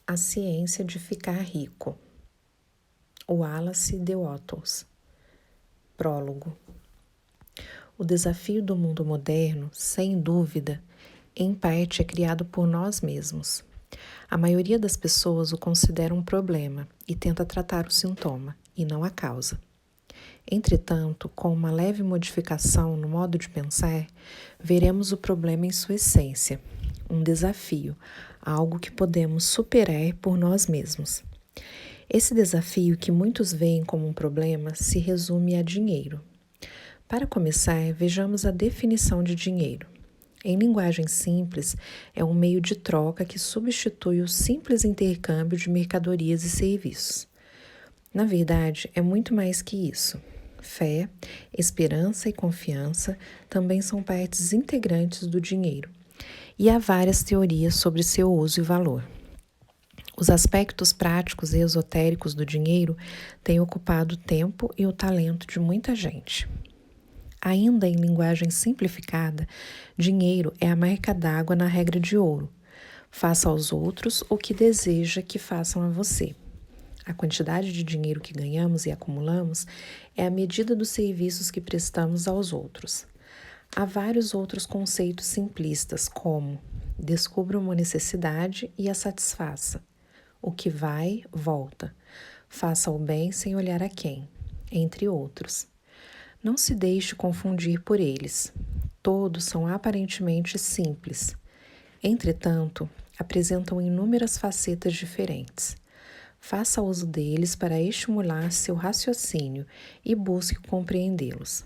A ciência de ficar rico. Wallace de Watts. Prólogo. O desafio do mundo moderno, sem dúvida, em parte é criado por nós mesmos. A maioria das pessoas o considera um problema e tenta tratar o sintoma, e não a causa. Entretanto, com uma leve modificação no modo de pensar, veremos o problema em sua essência, um desafio, algo que podemos superar por nós mesmos. Esse desafio, que muitos veem como um problema, se resume a dinheiro. Para começar, vejamos a definição de dinheiro. Em linguagem simples, é um meio de troca que substitui o simples intercâmbio de mercadorias e serviços. Na verdade, é muito mais que isso. Fé, esperança e confiança também são partes integrantes do dinheiro, e há várias teorias sobre seu uso e valor. Os aspectos práticos e esotéricos do dinheiro têm ocupado o tempo e o talento de muita gente. Ainda em linguagem simplificada, dinheiro é a marca d'água na regra de ouro. Faça aos outros o que deseja que façam a você. A quantidade de dinheiro que ganhamos e acumulamos é a medida dos serviços que prestamos aos outros. Há vários outros conceitos simplistas, como descubra uma necessidade e a satisfaça. O que vai, volta. Faça o bem sem olhar a quem, entre outros. Não se deixe confundir por eles. Todos são aparentemente simples. Entretanto, apresentam inúmeras facetas diferentes. Faça uso deles para estimular seu raciocínio e busque compreendê-los.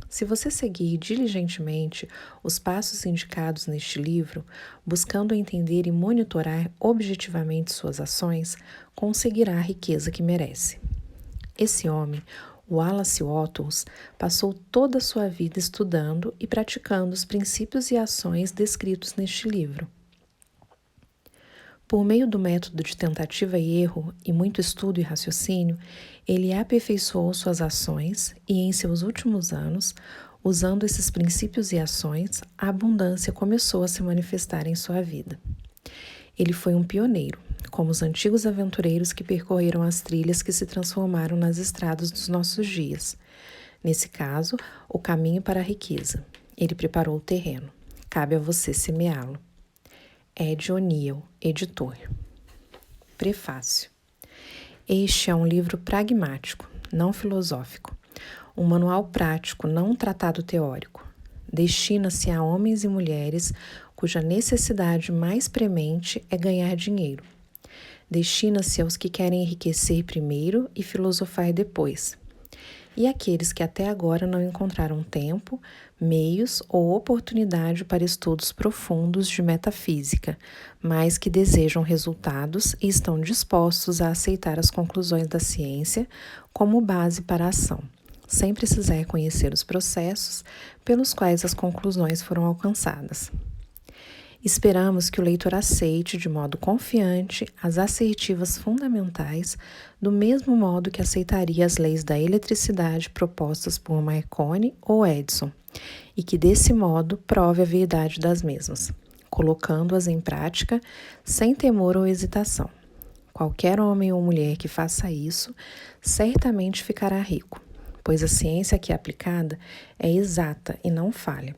Se você seguir diligentemente os passos indicados neste livro, buscando entender e monitorar objetivamente suas ações, conseguirá a riqueza que merece. Esse homem, Wallace Watts, passou toda a sua vida estudando e praticando os princípios e ações descritos neste livro. Por meio do método de tentativa e erro e muito estudo e raciocínio, ele aperfeiçoou suas ações e, em seus últimos anos, usando esses princípios e ações, a abundância começou a se manifestar em sua vida. Ele foi um pioneiro, como os antigos aventureiros que percorreram as trilhas que se transformaram nas estradas dos nossos dias. Nesse caso, o caminho para a riqueza. Ele preparou o terreno. Cabe a você semeá-lo. Ed O'Neill, editor. Prefácio. Este é um livro pragmático, não filosófico. Um manual prático, não um tratado teórico. Destina-se a homens e mulheres cuja necessidade mais premente é ganhar dinheiro. Destina-se aos que querem enriquecer primeiro e filosofar depois. E aqueles que até agora não encontraram tempo, meios ou oportunidade para estudos profundos de metafísica, mas que desejam resultados e estão dispostos a aceitar as conclusões da ciência como base para a ação, sem precisar conhecer os processos pelos quais as conclusões foram alcançadas. Esperamos que o leitor aceite de modo confiante as assertivas fundamentais, do mesmo modo que aceitaria as leis da eletricidade propostas por Marconi ou Edison, e que desse modo prove a verdade das mesmas, colocando-as em prática sem temor ou hesitação. Qualquer homem ou mulher que faça isso certamente ficará rico, pois a ciência aqui aplicada é exata e não falha.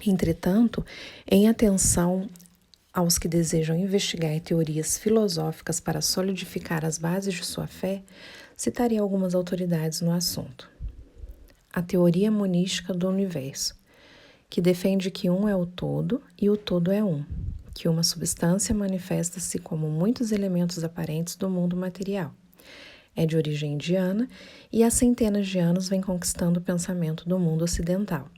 Entretanto, em atenção aos que desejam investigar teorias filosóficas para solidificar as bases de sua fé, citaria algumas autoridades no assunto. A teoria monística do universo, que defende que um é o todo e o todo é um, que uma substância manifesta-se como muitos elementos aparentes do mundo material. É de origem indiana e há centenas de anos vem conquistando o pensamento do mundo ocidental.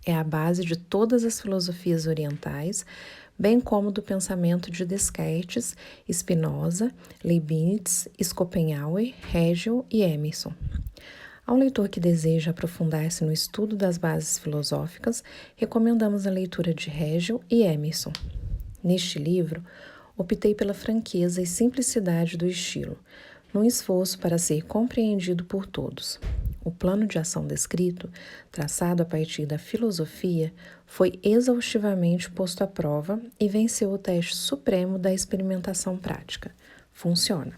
É a base de todas as filosofias orientais, bem como do pensamento de Descartes, Spinoza, Leibniz, Schopenhauer, Hegel e Emerson. Ao leitor que deseja aprofundar-se no estudo das bases filosóficas, recomendamos a leitura de Hegel e Emerson. Neste livro, optei pela franqueza e simplicidade do estilo, num esforço para ser compreendido por todos. O plano de ação descrito, traçado a partir da filosofia, foi exaustivamente posto à prova e venceu o teste supremo da experimentação prática. Funciona.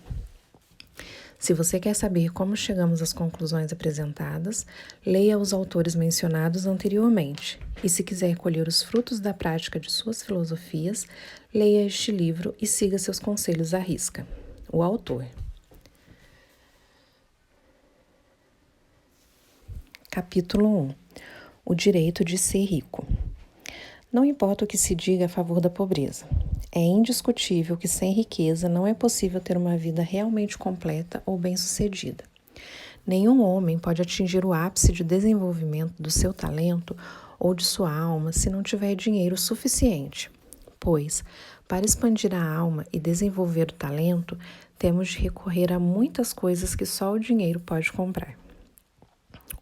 Se você quer saber como chegamos às conclusões apresentadas, leia os autores mencionados anteriormente. E se quiser colher os frutos da prática de suas filosofias, leia este livro e siga seus conselhos à risca. O autor. Capítulo 1. O direito de ser rico. Não importa o que se diga a favor da pobreza. É indiscutível que sem riqueza não é possível ter uma vida realmente completa ou bem-sucedida. Nenhum homem pode atingir o ápice de desenvolvimento do seu talento ou de sua alma se não tiver dinheiro suficiente, pois, para expandir a alma e desenvolver o talento, temos de recorrer a muitas coisas que só o dinheiro pode comprar.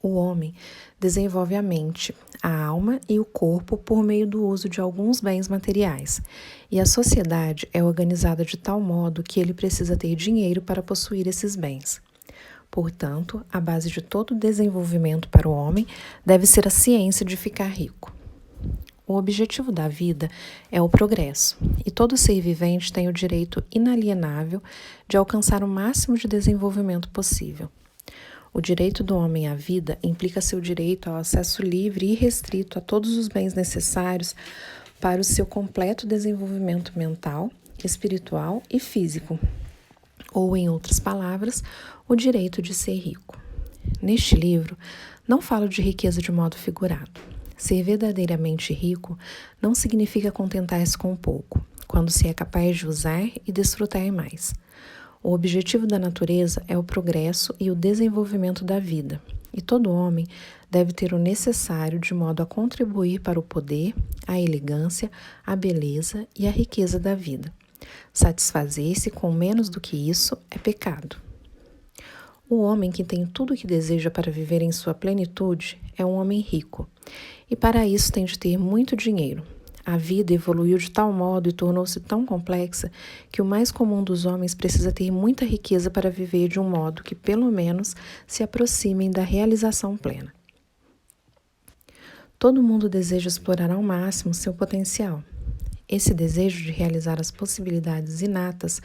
O homem desenvolve a mente, a alma e o corpo por meio do uso de alguns bens materiais, e a sociedade é organizada de tal modo que ele precisa ter dinheiro para possuir esses bens. Portanto, a base de todo desenvolvimento para o homem deve ser a ciência de ficar rico. O objetivo da vida é o progresso, e todo ser vivente tem o direito inalienável de alcançar o máximo de desenvolvimento possível. O direito do homem à vida implica seu direito ao acesso livre e irrestrito a todos os bens necessários para o seu completo desenvolvimento mental, espiritual e físico, ou, em outras palavras, o direito de ser rico. Neste livro, não falo de riqueza de modo figurado. Ser verdadeiramente rico não significa contentar-se com pouco, quando se é capaz de usar e desfrutar mais. O objetivo da natureza é o progresso e o desenvolvimento da vida, e todo homem deve ter o necessário de modo a contribuir para o poder, a elegância, a beleza e a riqueza da vida. Satisfazer-se com menos do que isso é pecado. O homem que tem tudo o que deseja para viver em sua plenitude é um homem rico, e para isso tem de ter muito dinheiro. A vida evoluiu de tal modo e tornou-se tão complexa que o mais comum dos homens precisa ter muita riqueza para viver de um modo que, pelo menos, se aproximem da realização plena. Todo mundo deseja explorar ao máximo seu potencial. Esse desejo de realizar as possibilidades inatas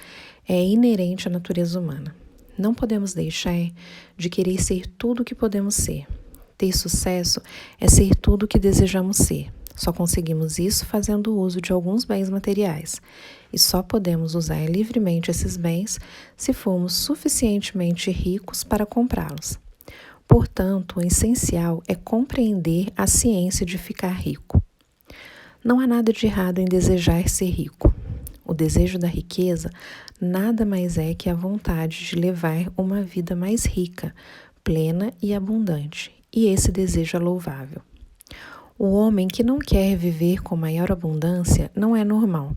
é inerente à natureza humana. Não podemos deixar de querer ser tudo o que podemos ser. Ter sucesso é ser tudo o que desejamos ser. Só conseguimos isso fazendo uso de alguns bens materiais, e só podemos usar livremente esses bens se formos suficientemente ricos para comprá-los. Portanto, o essencial é compreender a ciência de ficar rico. Não há nada de errado em desejar ser rico. O desejo da riqueza nada mais é que a vontade de levar uma vida mais rica, plena e abundante, e esse desejo é louvável. O homem que não quer viver com maior abundância não é normal.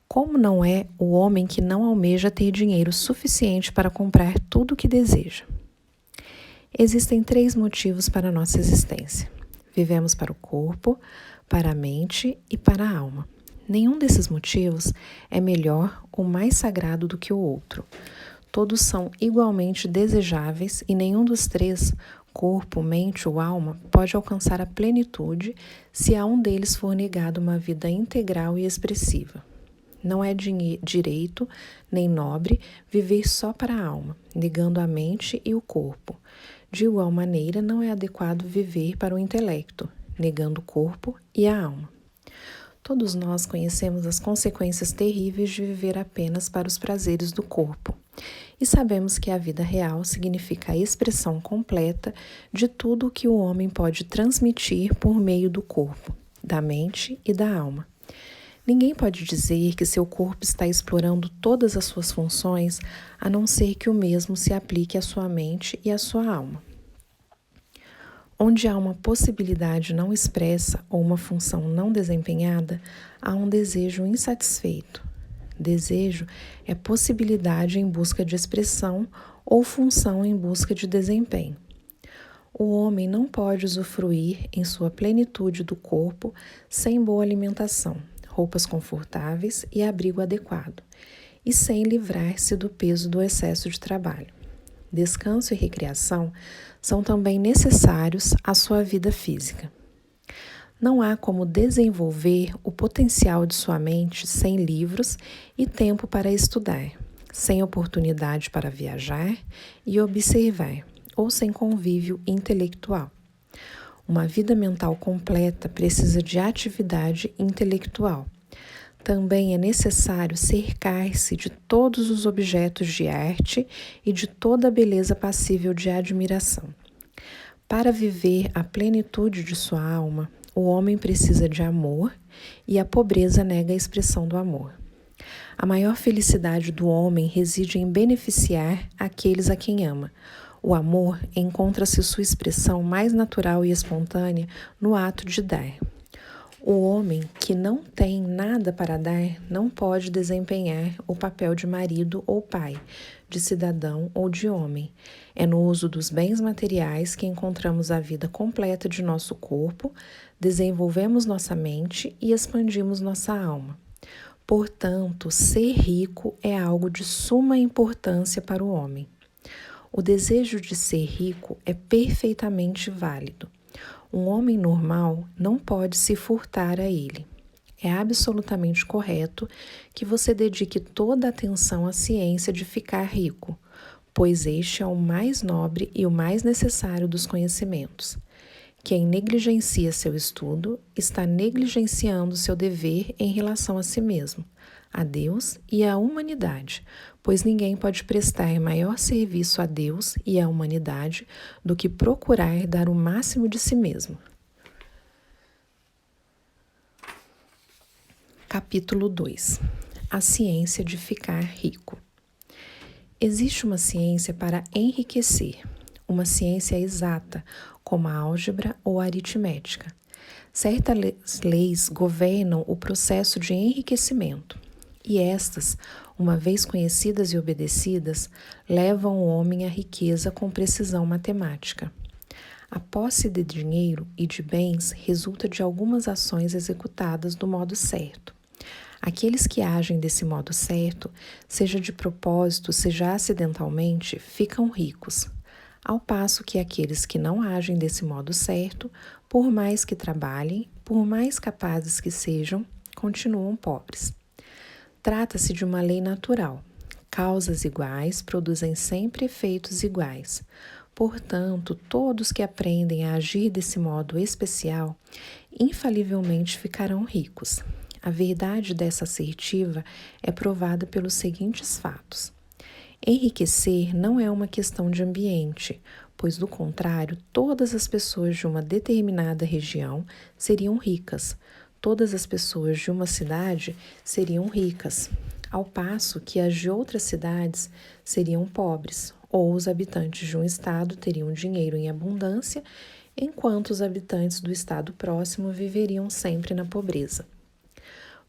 Como não é o homem que não almeja ter dinheiro suficiente para comprar tudo o que deseja? Existem 3 motivos para a nossa existência. Vivemos para o corpo, para a mente e para a alma. Nenhum desses motivos é melhor ou mais sagrado do que o outro. Todos são igualmente desejáveis e nenhum dos 3, corpo, mente ou alma, pode alcançar a plenitude se a um deles for negado uma vida integral e expressiva. Não é direito nem nobre viver só para a alma, negando a mente e o corpo. De igual maneira, não é adequado viver para o intelecto, negando o corpo e a alma. Todos nós conhecemos as consequências terríveis de viver apenas para os prazeres do corpo. E sabemos que a vida real significa a expressão completa de tudo o que o homem pode transmitir por meio do corpo, da mente e da alma. Ninguém pode dizer que seu corpo está explorando todas as suas funções, a não ser que o mesmo se aplique à sua mente e à sua alma. Onde há uma possibilidade não expressa ou uma função não desempenhada, há um desejo insatisfeito. Desejo é possibilidade em busca de expressão ou função em busca de desempenho. O homem não pode usufruir em sua plenitude do corpo sem boa alimentação, roupas confortáveis e abrigo adequado, e sem livrar-se do peso do excesso de trabalho. descanso e recreação são também necessários à sua vida física. Não há como desenvolver o potencial de sua mente sem livros e tempo para estudar, sem oportunidade para viajar e observar, ou sem convívio intelectual. Uma vida mental completa precisa de atividade intelectual. Também é necessário cercar-se de todos os objetos de arte e de toda a beleza passível de admiração. Para viver a plenitude de sua alma, o homem precisa de amor e a pobreza nega a expressão do amor. A maior felicidade do homem reside em beneficiar aqueles a quem ama. O amor encontra-se sua expressão mais natural e espontânea no ato de dar. O homem que não tem nada para dar não pode desempenhar o papel de marido ou pai, de cidadão ou de homem. É no uso dos bens materiais que encontramos a vida completa de nosso corpo, desenvolvemos nossa mente e expandimos nossa alma. Portanto, ser rico é algo de suma importância para o homem. O desejo de ser rico é perfeitamente válido. Um homem normal não pode se furtar a ele. É absolutamente correto que você dedique toda a atenção à ciência de ficar rico, pois este é o mais nobre e o mais necessário dos conhecimentos. Quem negligencia seu estudo está negligenciando seu dever em relação a si mesmo, a Deus e à humanidade, pois ninguém pode prestar maior serviço a Deus e à humanidade do que procurar dar o máximo de si mesmo. Capítulo 2. A ciência de ficar rico. Existe uma ciência para enriquecer, uma ciência exata, como a álgebra ou a aritmética. Certas leis governam o processo de enriquecimento, e estas, uma vez conhecidas e obedecidas, levam o homem à riqueza com precisão matemática. A posse de dinheiro e de bens resulta de algumas ações executadas do modo certo. Aqueles que agem desse modo certo, seja de propósito, seja acidentalmente, ficam ricos, ao passo que aqueles que não agem desse modo certo, por mais que trabalhem, por mais capazes que sejam, continuam pobres. Trata-se de uma lei natural. Causas iguais produzem sempre efeitos iguais. Portanto, todos que aprendem a agir desse modo especial, infalivelmente ficarão ricos. A verdade dessa assertiva é provada pelos seguintes fatos. Enriquecer não é uma questão de ambiente, pois, do contrário, todas as pessoas de uma determinada região seriam ricas, todas as pessoas de uma cidade seriam ricas, ao passo que as de outras cidades seriam pobres, ou os habitantes de um estado teriam dinheiro em abundância, enquanto os habitantes do estado próximo viveriam sempre na pobreza.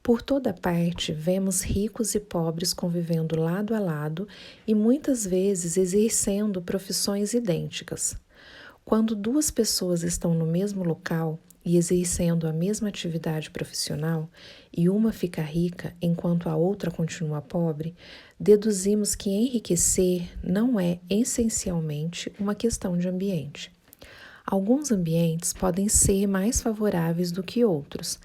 Por toda parte, vemos ricos e pobres convivendo lado a lado e muitas vezes exercendo profissões idênticas. Quando duas pessoas estão no mesmo local e exercendo a mesma atividade profissional e uma fica rica enquanto a outra continua pobre, deduzimos que enriquecer não é essencialmente uma questão de ambiente. Alguns ambientes podem ser mais favoráveis do que outros,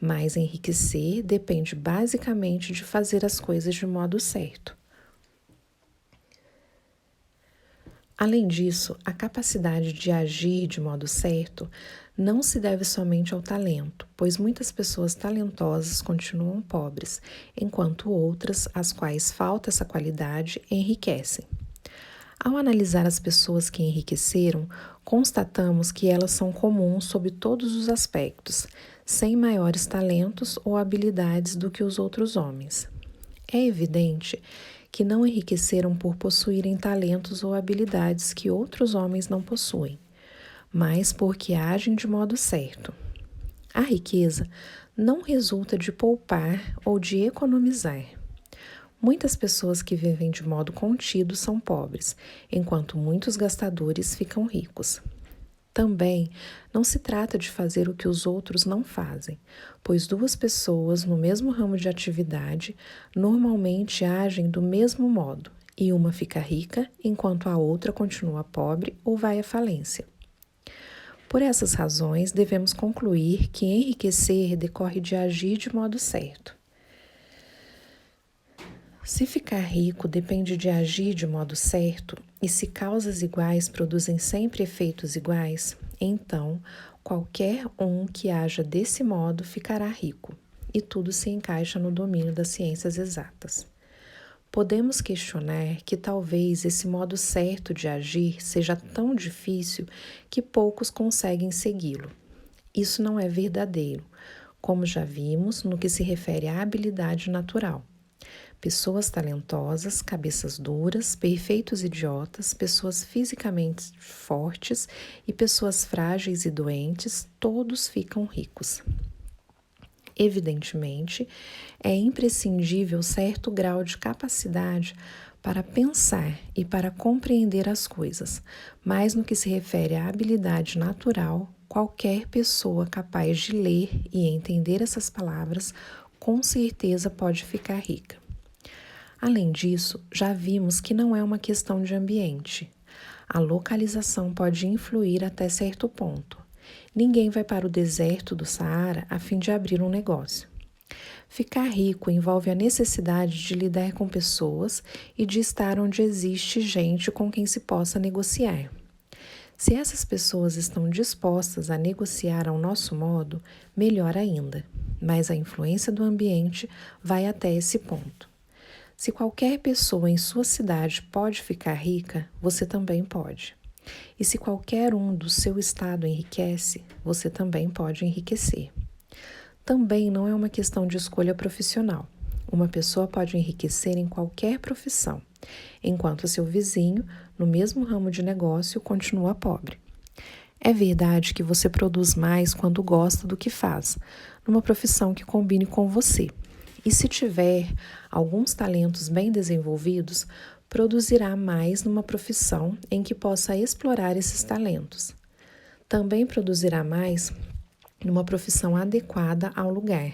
mas enriquecer depende basicamente de fazer as coisas de modo certo. Além disso, a capacidade de agir de modo certo não se deve somente ao talento, pois muitas pessoas talentosas continuam pobres, enquanto outras, às quais falta essa qualidade, enriquecem. Ao analisar as pessoas que enriqueceram, constatamos que elas são comuns sob todos os aspectos, sem maiores talentos ou habilidades do que os outros homens. É evidente que não enriqueceram por possuírem talentos ou habilidades que outros homens não possuem, mas porque agem de modo certo. A riqueza não resulta de poupar ou de economizar. Muitas pessoas que vivem de modo contido são pobres, enquanto muitos gastadores ficam ricos. Também não se trata de fazer o que os outros não fazem, pois duas pessoas no mesmo ramo de atividade normalmente agem do mesmo modo e uma fica rica enquanto a outra continua pobre ou vai à falência. Por essas razões, devemos concluir que enriquecer decorre de agir de modo certo. Se ficar rico depende de agir de modo certo, e se causas iguais produzem sempre efeitos iguais, então qualquer um que haja desse modo ficará rico, e tudo se encaixa no domínio das ciências exatas. Podemos questionar que talvez esse modo certo de agir seja tão difícil que poucos conseguem segui-lo. Isso não é verdadeiro, como já vimos no que se refere à habilidade natural. Pessoas talentosas, cabeças duras, perfeitos idiotas, pessoas fisicamente fortes e pessoas frágeis e doentes, todos ficam ricos. Evidentemente, é imprescindível certo grau de capacidade para pensar e para compreender as coisas, mas no que se refere à habilidade natural, qualquer pessoa capaz de ler e entender essas palavras com certeza pode ficar rica. Além disso, já vimos que não é uma questão de ambiente. A localização pode influir até certo ponto. Ninguém vai para o deserto do Saara a fim de abrir um negócio. Ficar rico envolve a necessidade de lidar com pessoas e de estar onde existe gente com quem se possa negociar. Se essas pessoas estão dispostas a negociar ao nosso modo, melhor ainda, mas a influência do ambiente vai até esse ponto. Se qualquer pessoa em sua cidade pode ficar rica, você também pode. E se qualquer um do seu estado enriquece, você também pode enriquecer. Também não é uma questão de escolha profissional. Uma pessoa pode enriquecer em qualquer profissão, enquanto seu vizinho, no mesmo ramo de negócio, continua pobre. É verdade que você produz mais quando gosta do que faz, numa profissão que combine com você. E se tiver alguns talentos bem desenvolvidos, produzirá mais numa profissão em que possa explorar esses talentos. Também produzirá mais numa profissão adequada ao lugar.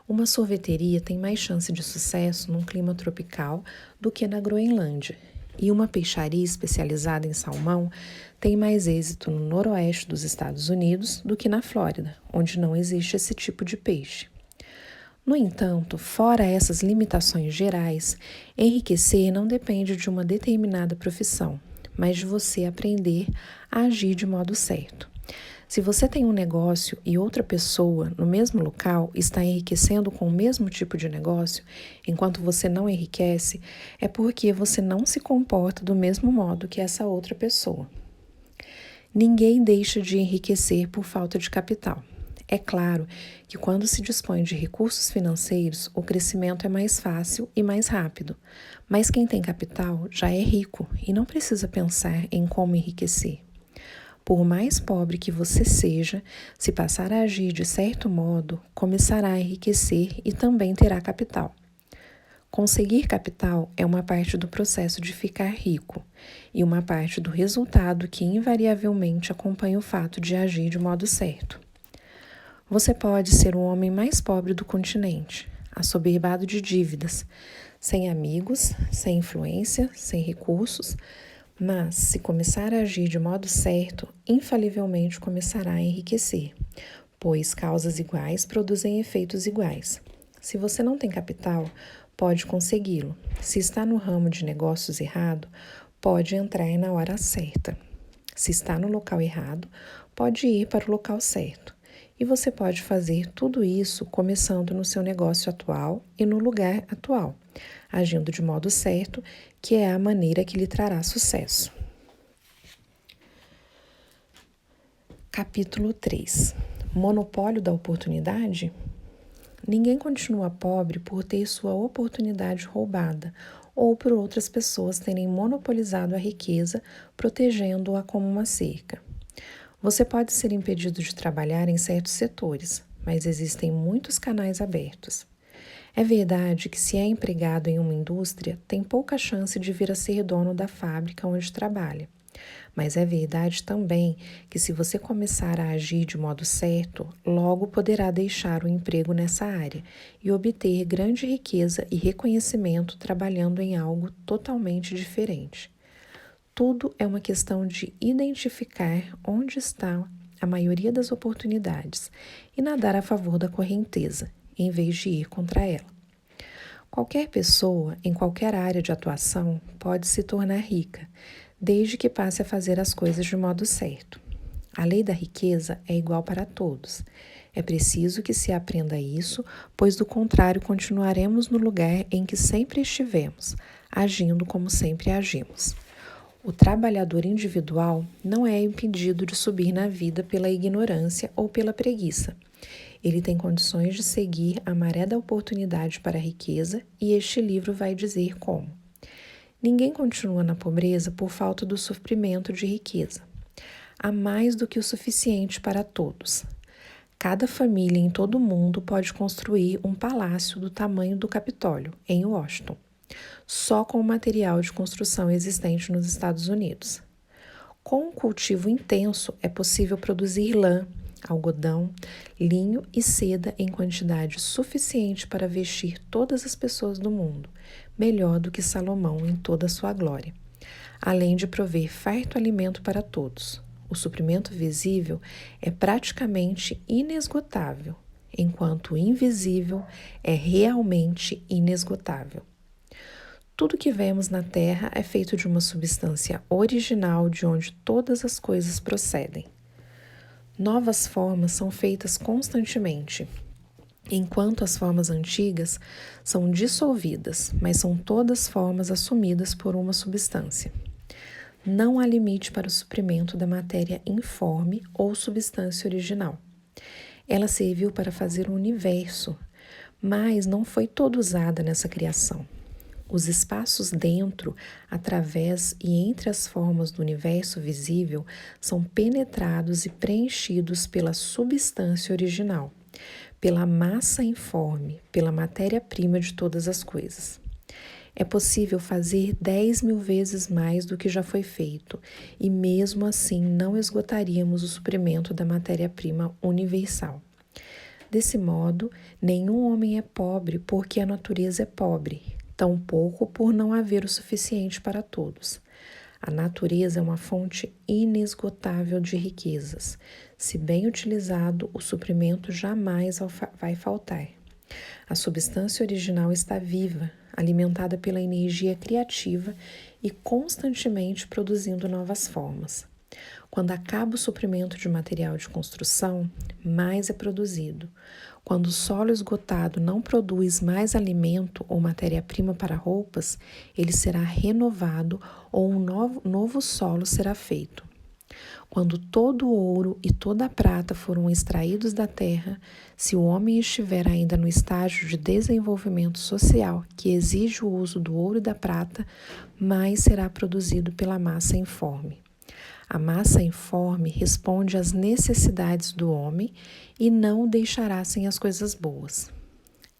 Uma sorveteria tem mais chance de sucesso num clima tropical do que na Groenlândia, e uma peixaria especializada em salmão tem mais êxito no noroeste dos Estados Unidos do que na Flórida, onde não existe esse tipo de peixe. No entanto, fora essas limitações gerais, enriquecer não depende de uma determinada profissão, mas de você aprender a agir de modo certo. Se você tem um negócio e outra pessoa no mesmo local está enriquecendo com o mesmo tipo de negócio, enquanto você não enriquece, é porque você não se comporta do mesmo modo que essa outra pessoa. Ninguém deixa de enriquecer por falta de capital. É claro que quando se dispõe de recursos financeiros, o crescimento é mais fácil e mais rápido, mas quem tem capital já é rico e não precisa pensar em como enriquecer. Por mais pobre que você seja, se passar a agir de certo modo, começará a enriquecer e também terá capital. Conseguir capital é uma parte do processo de ficar rico e uma parte do resultado que invariavelmente acompanha o fato de agir de modo certo. Você pode ser o homem mais pobre do continente, assoberbado de dívidas, sem amigos, sem influência, sem recursos, mas se começar a agir de modo certo, infalivelmente começará a enriquecer, pois causas iguais produzem efeitos iguais. Se você não tem capital, pode consegui-lo. Se está no ramo de negócios errado, pode entrar na hora certa. Se está no local errado, pode ir para o local certo. E você pode fazer tudo isso começando no seu negócio atual e no lugar atual, agindo de modo certo, que é a maneira que lhe trará sucesso. Capítulo 3. Monopólio da oportunidade? Ninguém continua pobre por ter sua oportunidade roubada ou por outras pessoas terem monopolizado a riqueza, protegendo-a como uma cerca. Você pode ser impedido de trabalhar em certos setores, mas existem muitos canais abertos. É verdade que se é empregado em uma indústria, tem pouca chance de vir a ser dono da fábrica onde trabalha. Mas é verdade também que, se você começar a agir de modo certo, logo poderá deixar o emprego nessa área e obter grande riqueza e reconhecimento trabalhando em algo totalmente diferente. Tudo é uma questão de identificar onde está a maioria das oportunidades e nadar a favor da correnteza, em vez de ir contra ela. Qualquer pessoa, em qualquer área de atuação, pode se tornar rica, desde que passe a fazer as coisas de modo certo. A lei da riqueza é igual para todos. É preciso que se aprenda isso, pois do contrário continuaremos no lugar em que sempre estivemos, agindo como sempre agimos. O trabalhador individual não é impedido de subir na vida pela ignorância ou pela preguiça. Ele tem condições de seguir a maré da oportunidade para a riqueza, e este livro vai dizer como. Ninguém continua na pobreza por falta do suprimento de riqueza. Há mais do que o suficiente para todos. Cada família em todo o mundo pode construir um palácio do tamanho do Capitólio, em Washington, só com o material de construção existente nos Estados Unidos. Com um cultivo intenso, é possível produzir lã, algodão, linho e seda em quantidade suficiente para vestir todas as pessoas do mundo, melhor do que Salomão em toda a sua glória, além de prover farto alimento para todos. O suprimento visível é praticamente inesgotável, enquanto o invisível é realmente inesgotável. Tudo que vemos na Terra é feito de uma substância original de onde todas as coisas procedem. Novas formas são feitas constantemente, enquanto as formas antigas são dissolvidas, mas são todas formas assumidas por uma substância. Não há limite para o suprimento da matéria informe ou substância original. Ela serviu para fazer o universo, mas não foi toda usada nessa criação. Os espaços dentro, através e entre as formas do universo visível são penetrados e preenchidos pela substância original, pela massa informe, pela matéria-prima de todas as coisas. É possível fazer 10.000 vezes mais do que já foi feito, e mesmo assim não esgotaríamos o suprimento da matéria-prima universal. Desse modo, nenhum homem é pobre porque a natureza é pobre, tampouco por não haver o suficiente para todos. A natureza é uma fonte inesgotável de riquezas. Se bem utilizado, o suprimento jamais vai faltar. A substância original está viva, alimentada pela energia criativa e constantemente produzindo novas formas. Quando acaba o suprimento de material de construção, mais é produzido. Quando o solo esgotado não produz mais alimento ou matéria-prima para roupas, ele será renovado ou um novo solo será feito. Quando todo o ouro e toda a prata foram extraídos da terra, se o homem estiver ainda no estágio de desenvolvimento social que exige o uso do ouro e da prata, mais será produzido pela massa informe. A massa informe responde às necessidades do homem e não o deixará sem as coisas boas.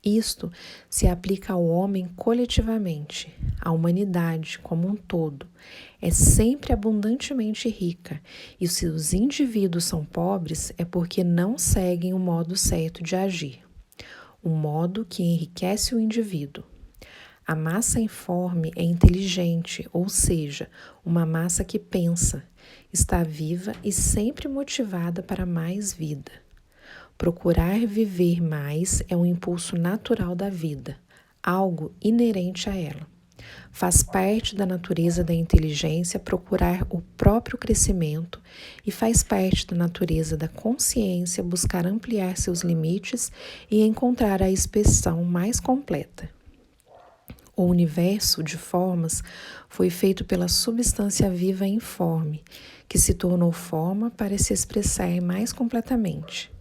Isto se aplica ao homem coletivamente, à humanidade como um todo. É sempre abundantemente rica, e se os indivíduos são pobres é porque não seguem o modo certo de agir, o modo que enriquece o indivíduo. A massa informe é inteligente, ou seja, uma massa que pensa, está viva e sempre motivada para mais vida. Procurar viver mais é um impulso natural da vida, algo inerente a ela. Faz parte da natureza da inteligência procurar o próprio crescimento e faz parte da natureza da consciência buscar ampliar seus limites e encontrar a expressão mais completa. O universo de formas foi feito pela substância viva informe, que se tornou forma para se expressar mais completamente.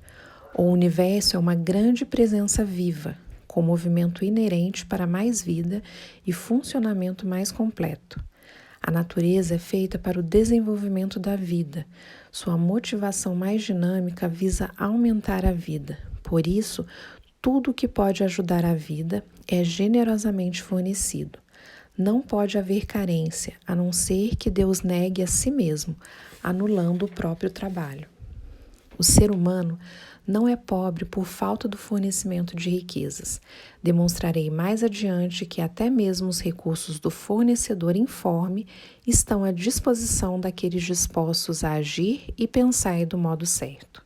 O universo é uma grande presença viva, com movimento inerente para mais vida e funcionamento mais completo. A natureza é feita para o desenvolvimento da vida. Sua motivação mais dinâmica visa aumentar a vida. Por isso, tudo o que pode ajudar a vida é generosamente fornecido. Não pode haver carência, a não ser que Deus negue a si mesmo, anulando o próprio trabalho. O ser humano não é pobre por falta do fornecimento de riquezas. Demonstrarei mais adiante que até mesmo os recursos do fornecedor informe estão à disposição daqueles dispostos a agir e pensar do modo certo.